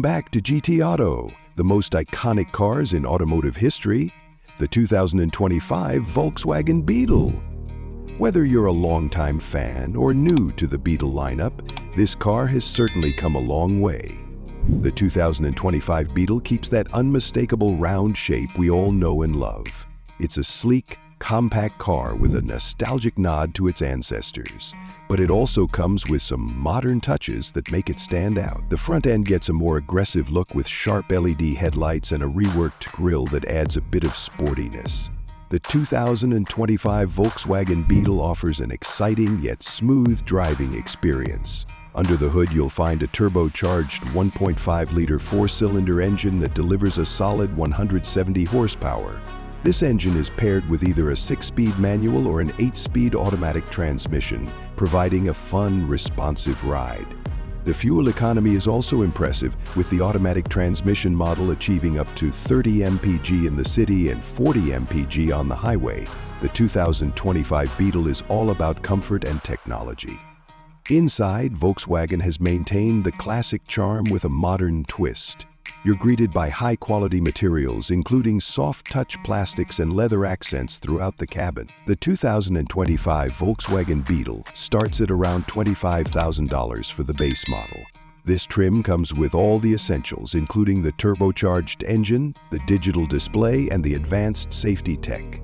Welcome back to GT Auto, the most iconic cars in automotive history, the 2025 Volkswagen Beetle. Whether you're a longtime fan or new to the Beetle lineup, this car has certainly come a long way. The 2025 Beetle keeps that unmistakable round shape we all know and love. It's a sleek, compact car with a nostalgic nod to its ancestors. But it also comes with some modern touches that make it stand out. The front end gets a more aggressive look with sharp LED headlights and a reworked grille that adds a bit of sportiness. The 2025 Volkswagen Beetle offers an exciting yet smooth driving experience. Under the hood, you'll find a turbocharged 1.5-liter four-cylinder engine that delivers a solid 170 horsepower. This engine is paired with either a 6-speed manual or an 8-speed automatic transmission, providing a fun, responsive ride. The fuel economy is also impressive, with the automatic transmission model achieving up to 30 mpg in the city and 40 mpg on the highway. The 2025 Beetle is all about comfort and technology. Inside, Volkswagen has maintained the classic charm with a modern twist. You're greeted by high-quality materials, including soft-touch plastics and leather accents throughout the cabin. The 2025 Volkswagen Beetle starts at around $25,000 for the base model. This trim comes with all the essentials, including the turbocharged engine, the digital display, and the advanced safety tech.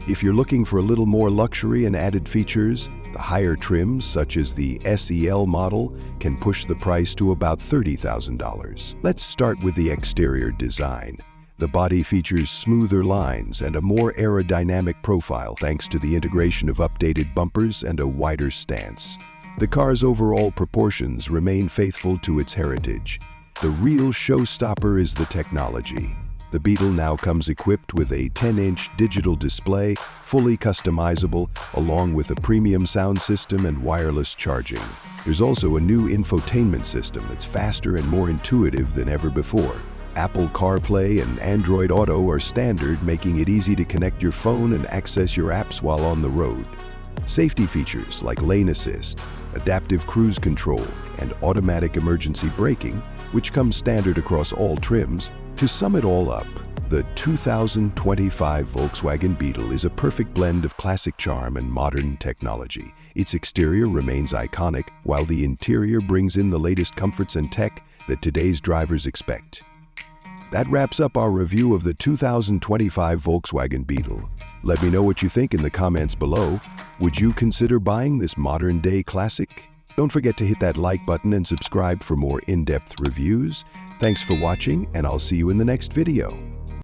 If you're looking for a little more luxury and added features, the higher trims, such as the SEL model, can push the price to about $30,000. Let's start with the exterior design. The body features smoother lines and a more aerodynamic profile thanks to the integration of updated bumpers and a wider stance. The car's overall proportions remain faithful to its heritage. The real showstopper is the technology. The Beetle now comes equipped with a 10-inch digital display, fully customizable, along with a premium sound system and wireless charging. There's also a new infotainment system that's faster and more intuitive than ever before. Apple CarPlay and Android Auto are standard, making it easy to connect your phone and access your apps while on the road. Safety features like lane assist, adaptive cruise control, and automatic emergency braking, which come standard across all trims. To sum it all up, the 2025 Volkswagen Beetle is a perfect blend of classic charm and modern technology. Its exterior remains iconic, while the interior brings in the latest comforts and tech that today's drivers expect. That wraps up our review of the 2025 Volkswagen Beetle. Let me know what you think in the comments below. Would you consider buying this modern-day classic? Don't forget to hit that like button and subscribe for more in-depth reviews. Thanks for watching, and I'll see you in the next video.